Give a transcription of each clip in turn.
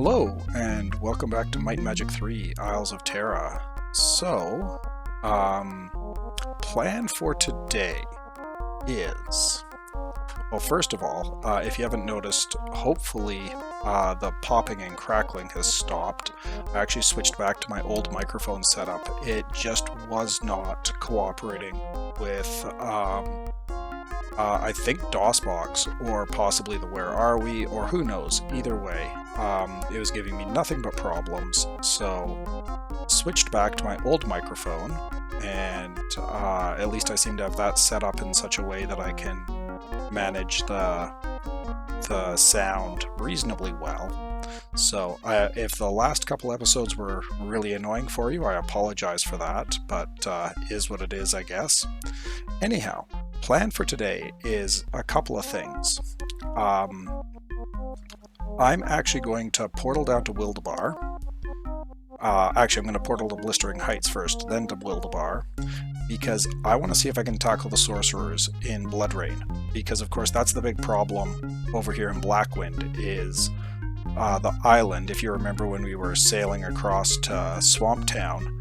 Hello, and welcome back to Might and Magic 3, Isles of Terra. So, plan for today is... Well, first of all, if you haven't noticed, hopefully the popping and crackling has stopped. I actually switched back to my old microphone setup. It just was not cooperating with, I think DOSBox, or possibly the Where Are We, or who knows. Either way, it was giving me nothing but problems, so switched back to my old microphone, and at least I seem to have that set up in such a way that I can manage the sound reasonably well. So if the last couple episodes were really annoying for you, I apologize for that, but is what it is, I guess. Anyhow, plan for today is a couple of things. I'm actually going to portal down to Wildebar. Actually, I'm going to portal to Blistering Heights first, then to Wildebar, because I want to see if I can tackle the sorcerers in Bloodrain. Because, of course, that's the big problem over here in Blackwind, is the island. If you remember when we were sailing across to Swamp Town,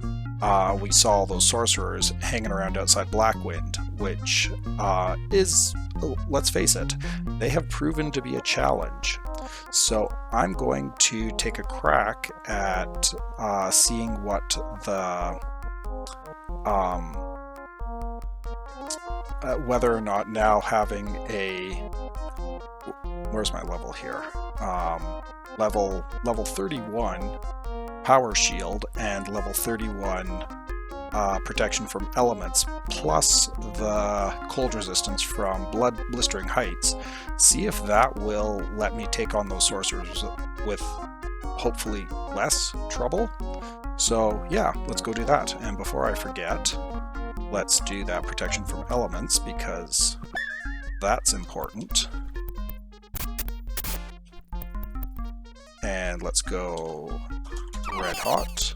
we saw those sorcerers hanging around outside Blackwind, which is, let's face it, they have proven to be a challenge. So I'm going to take a crack at seeing what the whether or not now having a, where's my level here? Level 31 power shield and level 31 protection from elements, plus the cold resistance from Blistering Heights. See if that will let me take on those sorcerers with hopefully less trouble. So yeah, let's go do that. And before I forget, let's do that protection from elements, because that's important. And let's go red hot.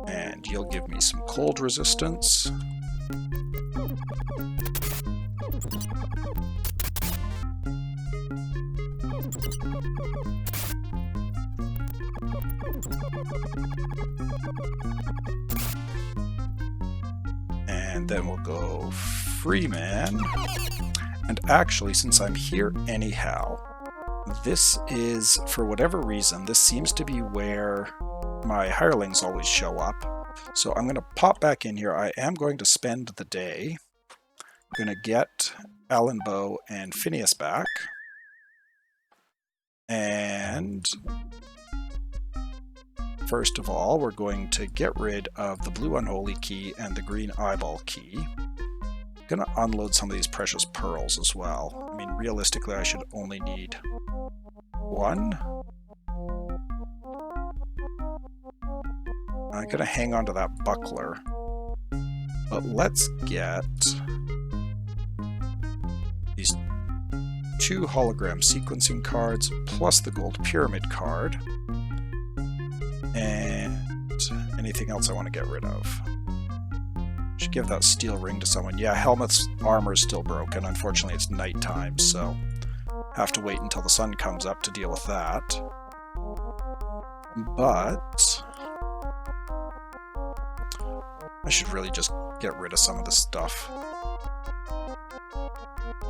And you'll give me some cold resistance. And then we'll go Freeman. And actually, since I'm here anyhow, this is, for whatever reason, this seems to be where my hirelings always show up. So I'm going to pop back in here. I am going to spend the day. I'm going to get Alan Bow and Phineas back. And first of all, we're going to get rid of the blue unholy key and the green eyeball key. I'm going to unload some of these precious pearls as well. I mean, realistically, I should only need one. I'm going to hang on to that buckler. But let's get these 2 hologram sequencing cards, plus the gold pyramid card. And anything else I want to get rid of. Should give that steel ring to someone. Yeah, Helmut's armor is still broken. Unfortunately, it's nighttime, so have to wait until the sun comes up to deal with that. But I should really just get rid of some of this stuff.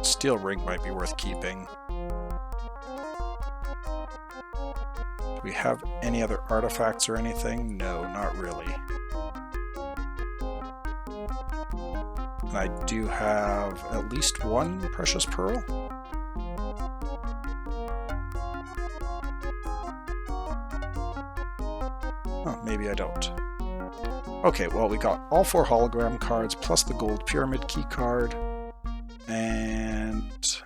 Steel ring might be worth keeping. Do we have any other artifacts or anything? No, not really. And I do have at least one precious pearl. Oh, maybe I don't. Okay, well, we got all 4 hologram cards, plus the gold pyramid key card. And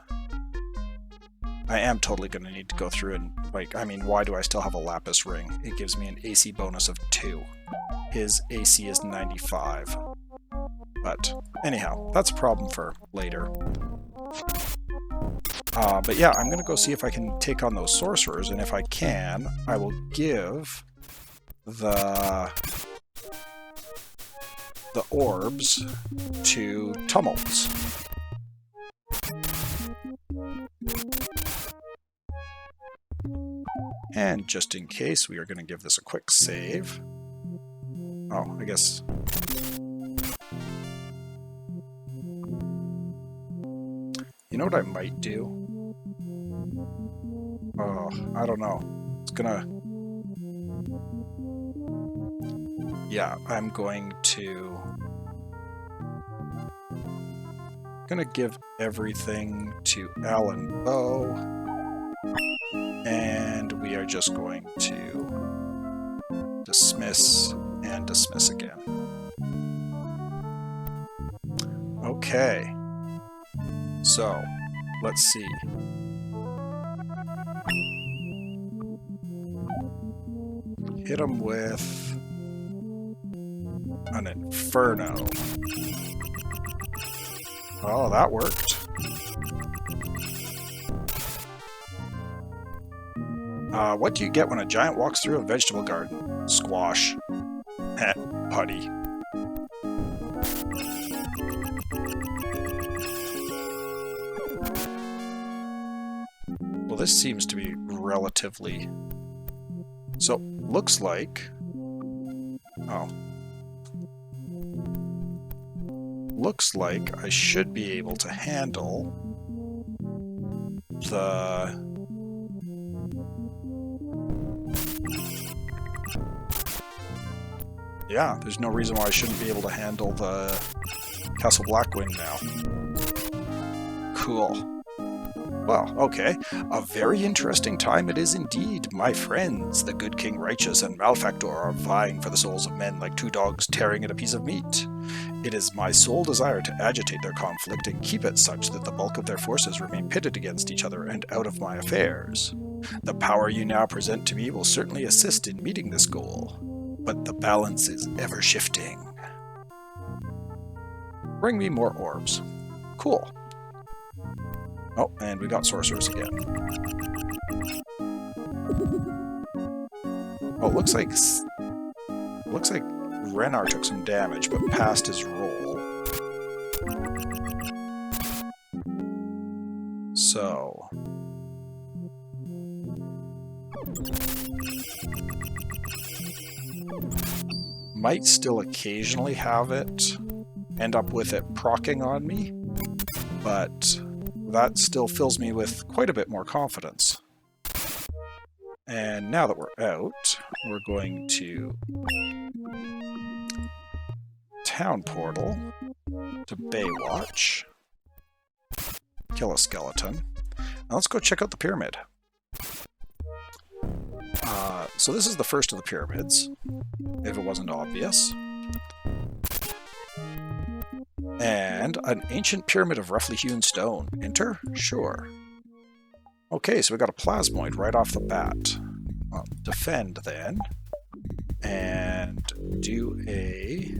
I am totally going to need to go through and, like, I mean, why do I still have a lapis ring? It gives me an AC bonus of 2. His AC is 95. But anyhow, that's a problem for later. But yeah, I'm going to go see if I can take on those sorcerers, and if I can, I will give the the orbs to tumults. And just in case, we are going to give this a quick save. Oh, I guess... You know what I might do? Oh, I don't know. It's gonna... Yeah, I'm going to... Gonna give everything to Alan Bow. And we are just going to dismiss and dismiss again. Okay. So, let's see. Hit him with an Inferno. Oh, that worked. What do you get when a giant walks through a vegetable garden? Squash. Putty. Well, this seems to be relatively... So, looks like... Oh. Looks like I should be able to handle the... Yeah, there's no reason why I shouldn't be able to handle the Castle Blackwind now. Cool. Well, okay. A very interesting time it is indeed, my friends. The good King Righteous and Malfactor are vying for the souls of men like two dogs tearing at a piece of meat. It is my sole desire to agitate their conflict and keep it such that the bulk of their forces remain pitted against each other and out of my affairs. The power you now present to me will certainly assist in meeting this goal, but the balance is ever shifting. Bring me more orbs. Cool. Oh, and we got sorcerers again. Oh, looks like Renar took some damage, but passed his roll. So... Might still occasionally have it end up with it proccing on me, but that still fills me with quite a bit more confidence. And now that we're out, we're going to Town Portal to Baywatch, kill a skeleton. Now let's go check out the pyramid. So this is the first of the pyramids, if it wasn't obvious. And an ancient pyramid of roughly hewn stone. Enter? Sure. Okay, so we got a plasmoid right off the bat. Well, defend then. And do a...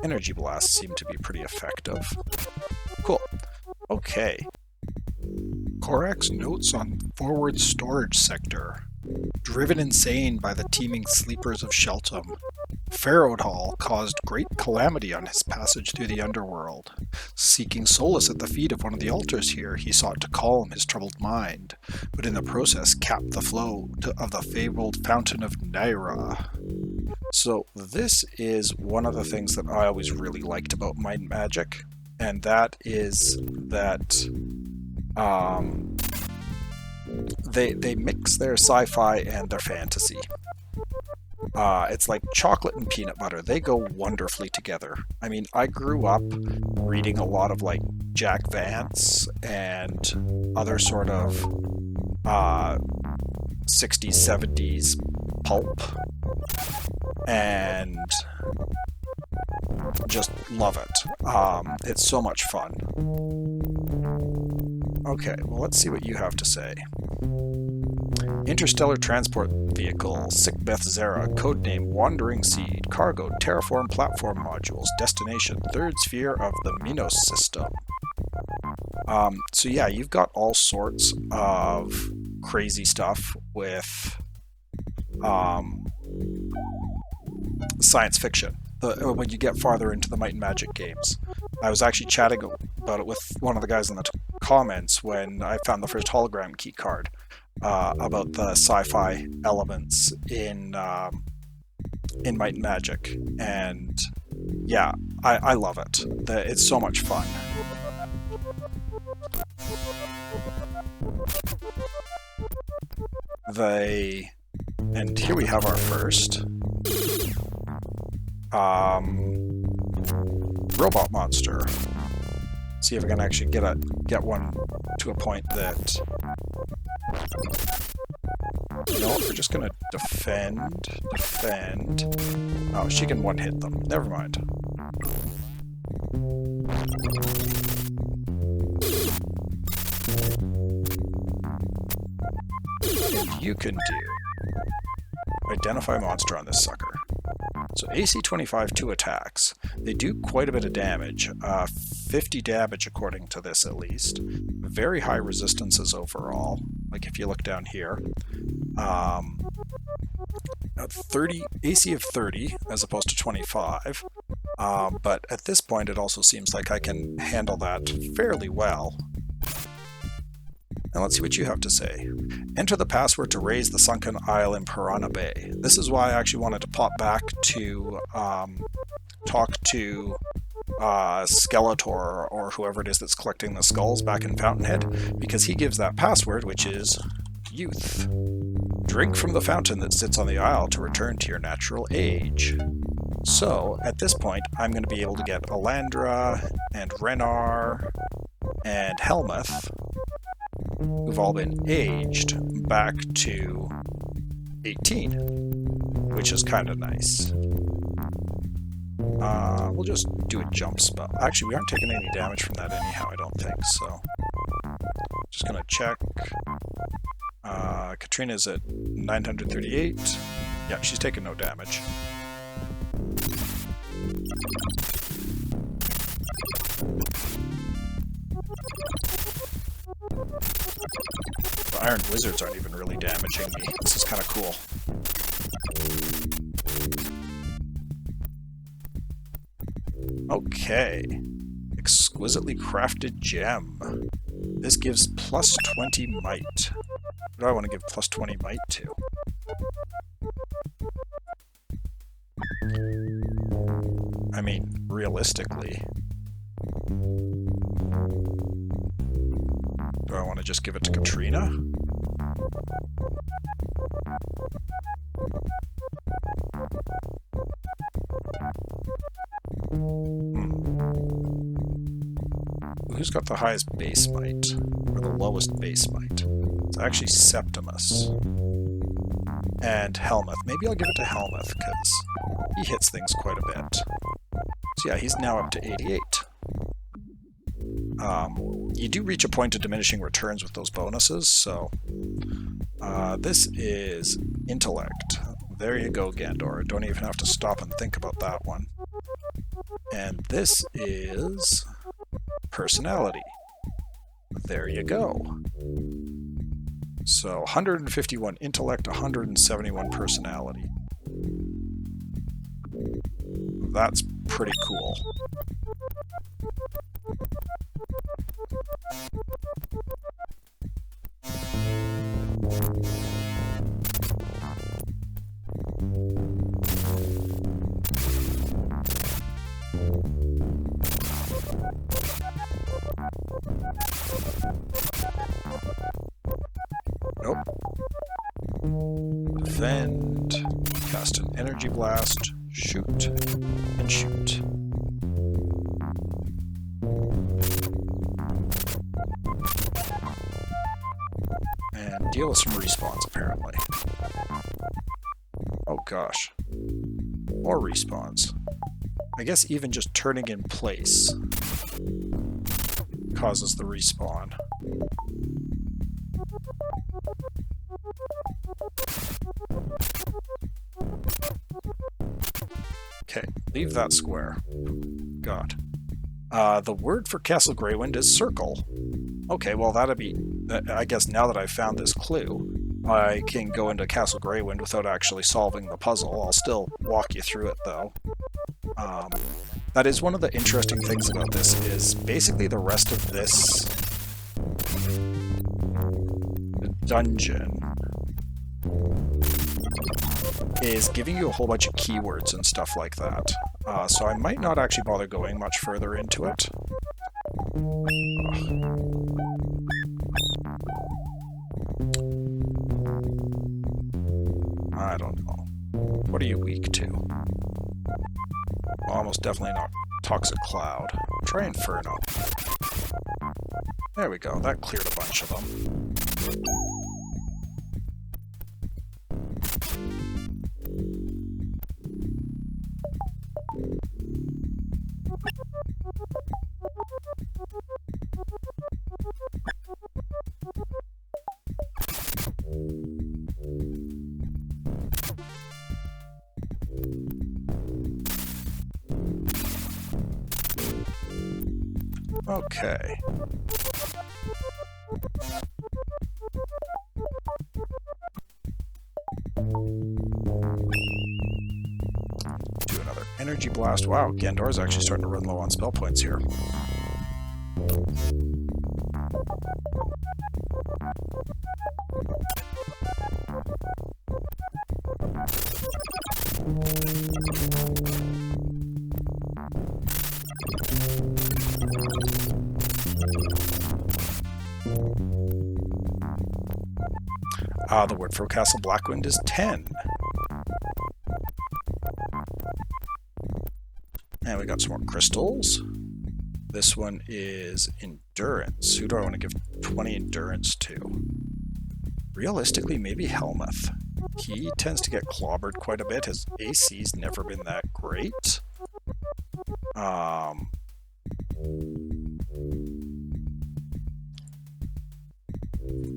Energy blasts seem to be pretty effective. Cool. Okay. Korak's notes on forward storage sector. Driven insane by the teeming sleepers of Sheltem, Farodhal caused great calamity on his passage through the underworld. Seeking solace at the feet of one of the altars here, he sought to calm his troubled mind, but in the process capped the flow of the fabled Fountain of Naira. So this is one of the things that I always really liked about Might and Magic, and that is that they mix their sci-fi and their fantasy. It's like chocolate and peanut butter. They go wonderfully together. I mean, I grew up reading a lot of like Jack Vance and other sort of 60s, 70s pulp, and just love it. It's so much fun. Okay, well, let's see what you have to say. Interstellar Transport Vehicle, Sikbeth Zera, codename Wandering Seed, cargo, terraform platform modules, destination, third sphere of the Minos system. So yeah, you've got all sorts of crazy stuff with science fiction. When you get farther into the Might and Magic games. I was actually chatting about it with one of the guys in the comments when I found the first hologram key card about the sci-fi elements in Might and Magic, and yeah, I love it. It's so much fun. And here we have our first robot monster. See if I can actually get one to a point that. No, we're just gonna defend. Oh, she can one-hit them. Never mind. And you can do identify monster on this sucker. So AC 25, 2 attacks. They do quite a bit of damage. 50 damage according to this at least. Very high resistances overall. Like if you look down here. 30 AC of 30 as opposed to 25. But at this point it also seems like I can handle that fairly well. Now let's see what you have to say. Enter the password to raise the sunken isle in Piranha Bay. This is why I actually wanted to pop back to talk to Skeletor or whoever it is that's collecting the skulls back in Fountainhead, because he gives that password, which is youth. Drink from the fountain that sits on the isle to return to your natural age. So, at this point, I'm going to be able to get Elandra and Renar and Helmuth, who've all been aged back to 18, which is kind of nice. We'll just do a jump spell. Actually, we aren't taking any damage from that anyhow, I don't think, so. Just gonna check. Katrina's at 938. Yeah, she's taking no damage. The Iron Wizards aren't even really damaging me. This is kind of cool. Okay. Exquisitely crafted gem. This gives plus 20 might. What do I want to give plus 20 might to? I mean, realistically. Do I want to just give it to Katrina? Who's got the highest base might? Or the lowest base might? It's actually Septimus. And Helmuth. Maybe I'll give it to Helmuth, because he hits things quite a bit. So yeah, he's now up to 88. You do reach a point of diminishing returns with those bonuses, so this is intellect. There you go, Gandor. Don't even have to stop and think about that one. And this is personality. There you go. So 151 intellect, 171 personality. That's pretty cool. Nope. Defend. Cast an energy blast. Shoot. And shoot. And deal with some respawns, apparently. Oh gosh. More respawns. I guess even just turning in place causes the respawn. Okay, leave that square. God. The word for Castle Greywind is circle. Okay, well that'd be... I guess now that I've found this clue, I can go into Castle Greywind without actually solving the puzzle. I'll still walk you through it, though. That is one of the interesting things about this, is basically the rest of this dungeon is giving you a whole bunch of keywords and stuff like that. So I might not actually bother going much further into it. I don't know. What are you weak to? Well, almost definitely not Toxic Cloud. Try Inferno. There we go. That cleared a bunch of them. Okay. Do another energy blast. Wow, Gandor's actually starting to run low on spell points here. The word for Castle Blackwind is 10. And we got some more crystals. This one is endurance. Who do I want to give 20 endurance to? Realistically, maybe Helmuth. He tends to get clobbered quite a bit. His AC's never been that great.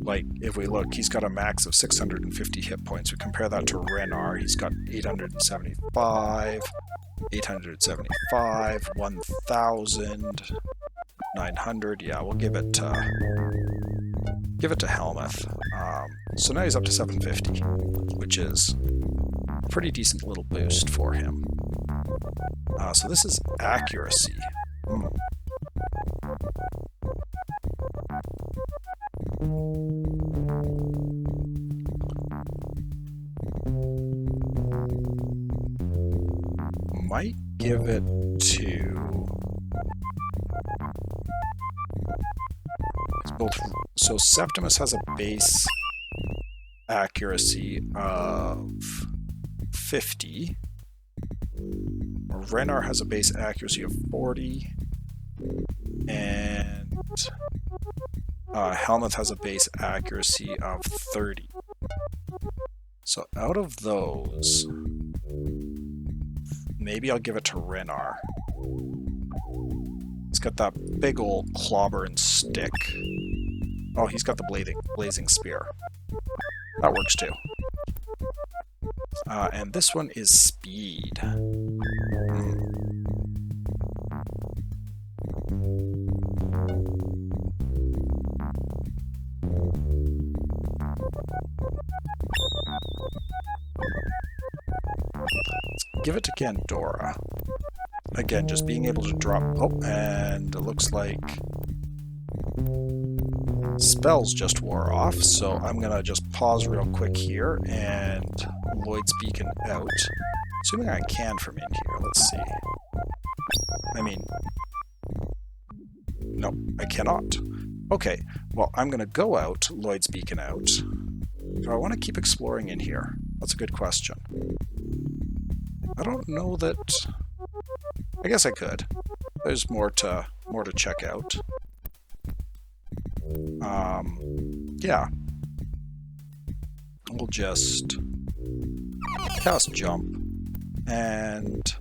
Like, if we look, he's got a max of 650 hit points. We compare that to Renar, he's got 875, 875, 1,000, 900. Yeah, we'll give it to Helmuth. So now he's up to 750, which is a pretty decent little boost for him. So this is accuracy. Might give it to both. So Septimus has a base accuracy of 50. Renar has a base accuracy of 40. And Helmuth has a base accuracy of 30. So out of those, maybe I'll give it to Renar. He's got that big old clobber and stick. Oh, he's got the blazing spear. That works too. And this one is speed. Give it to Gandora. Again, just being able to drop... Oh, and it looks like spells just wore off, so I'm going to just pause real quick here and Lloyd's Beacon out. Assuming I can from in here. Let's see. I mean... No, I cannot. Okay, well, I'm going to go out, Lloyd's Beacon out. Do I want to keep exploring in here? That's a good question. I don't know that... I guess I could. There's more to check out. Yeah. We'll just cast jump and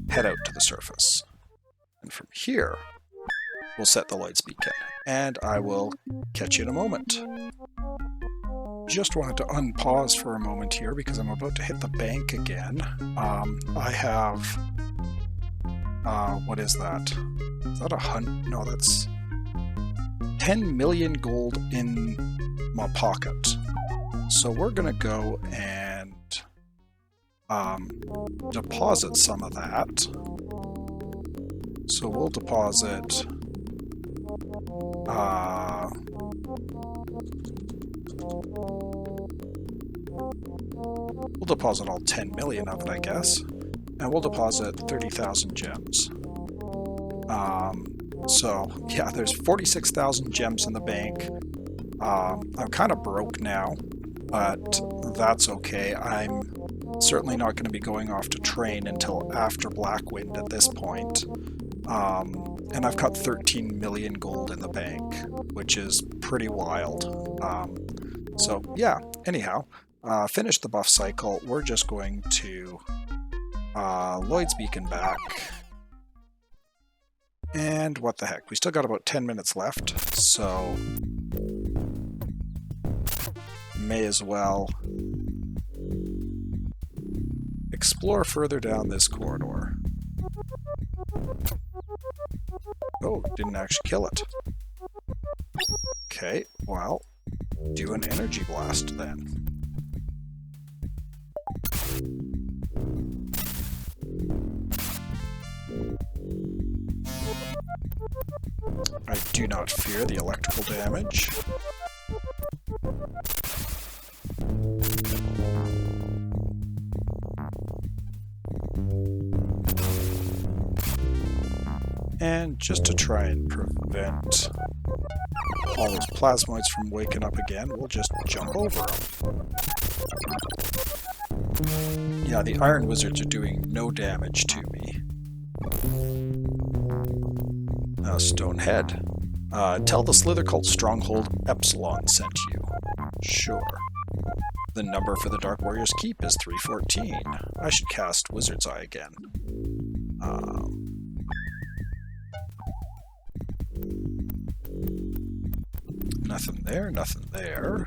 head out to the surface. And from here, we'll set the Lloyd's Beacon. And I will catch you in a moment. Just wanted to unpause for a moment here because I'm about to hit the bank again. I have... what is that? Is that 100? No, that's 10 million gold in my pocket. So we're going to go and deposit some of that. So we'll deposit all 10 million of it, I guess, and we'll deposit 30,000 gems. So yeah, there's 46,000 gems in the bank. I'm kind of broke now, but that's okay. I'm certainly not going to be going off to train until after Blackwind at this point. And I've got 13 million gold in the bank, which is pretty wild. So yeah, anyhow, finish the buff cycle. We're just going to Lloyd's Beacon back. And what the heck, we still got about 10 minutes left, so may as well explore further down this corridor. Oh, didn't actually kill it. Okay, well, do an energy blast then. I do not fear the electrical damage. And just to try and prevent all those plasmoids from waking up again, we'll just jump over them. Yeah, the Iron Wizards are doing no damage to me. Stonehead. Tell the Slither Cult Stronghold Epsilon sent you. Sure. The number for the Dark Warrior's Keep is 314. I should cast Wizard's Eye again. Nothing there, nothing there.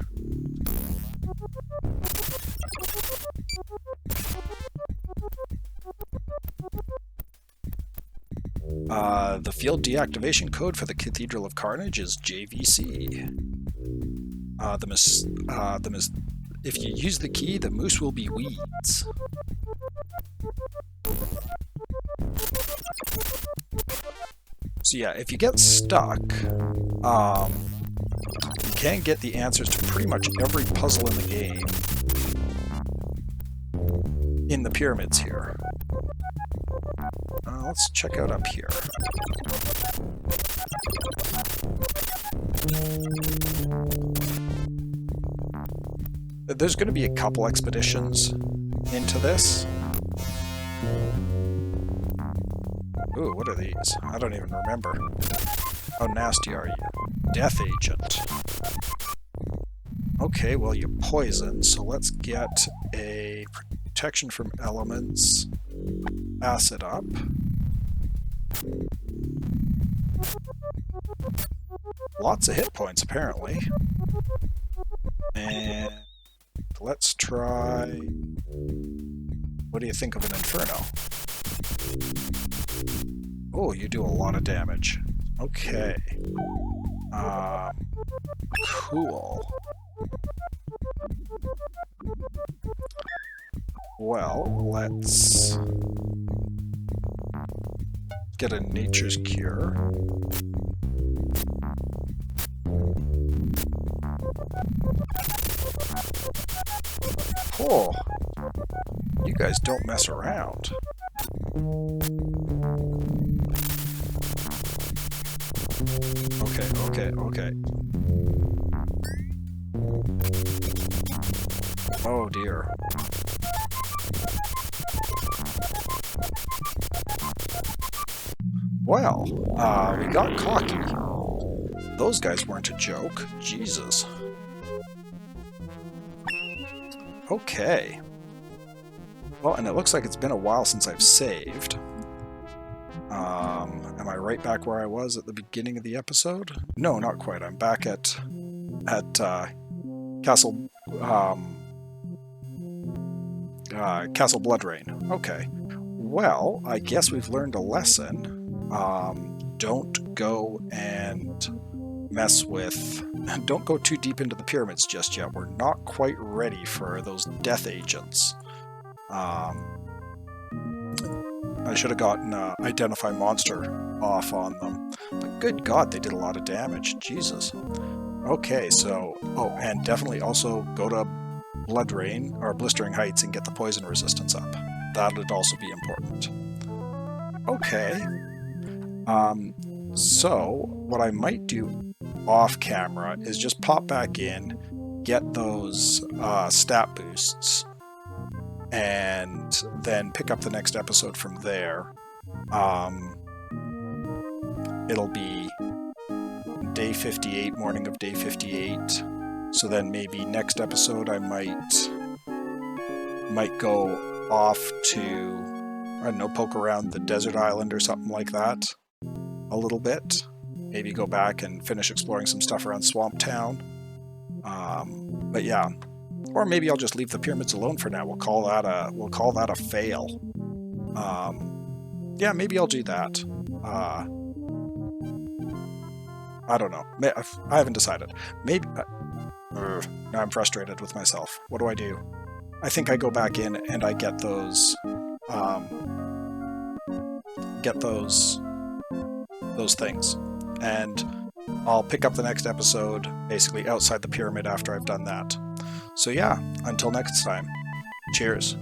The field deactivation code for the Cathedral of Carnage is JVC. If you use the key, the moose will be weeds. So yeah, if you get stuck, you can get the answers to pretty much every puzzle in the game in the pyramids here. Let's check out up here. There's going to be a couple expeditions into this. Ooh, what are these? I don't even remember. How nasty are you? Death agent. Okay, well, you poison, so let's get a protection from elements. Acid up. Lots of hit points, apparently. And let's try... What do you think of an Inferno? Oh, you do a lot of damage. Okay. Cool. Well, let's get a Nature's Cure. Oh, you guys don't mess around. Okay. Oh dear. Well, we got cocky. Those guys weren't a joke. Jesus. Okay. Well, and it looks like it's been a while since I've saved. Am I right back where I was at the beginning of the episode? No, not quite. I'm back at Castle Castle Bloodrain. Okay. Well, I guess we've learned a lesson. Don't go and mess with... Don't go too deep into the pyramids just yet. We're not quite ready for those death agents. I should have gotten Identify Monster off on them. But good God, they did a lot of damage. Jesus. Okay, so... Oh, and definitely also go to Blood Rain, or Blistering Heights, and get the poison resistance up. That would also be important. Okay. So, what I might do off camera is just pop back in, get those stat boosts, and then pick up the next episode from there. It'll be day 58, morning of day 58. So then maybe next episode I might go off to, I don't know, poke around the desert island or something like that a little bit. Maybe go back and finish exploring some stuff around Swamp Town. But yeah, or maybe I'll just leave the pyramids alone for now. We'll call that a fail. Yeah, maybe I'll do that. I don't know. I haven't decided. Maybe. Now I'm frustrated with myself. What do? I think I go back in and I get those things, and I'll pick up the next episode basically outside the pyramid after I've done that. So yeah, until next time. Cheers.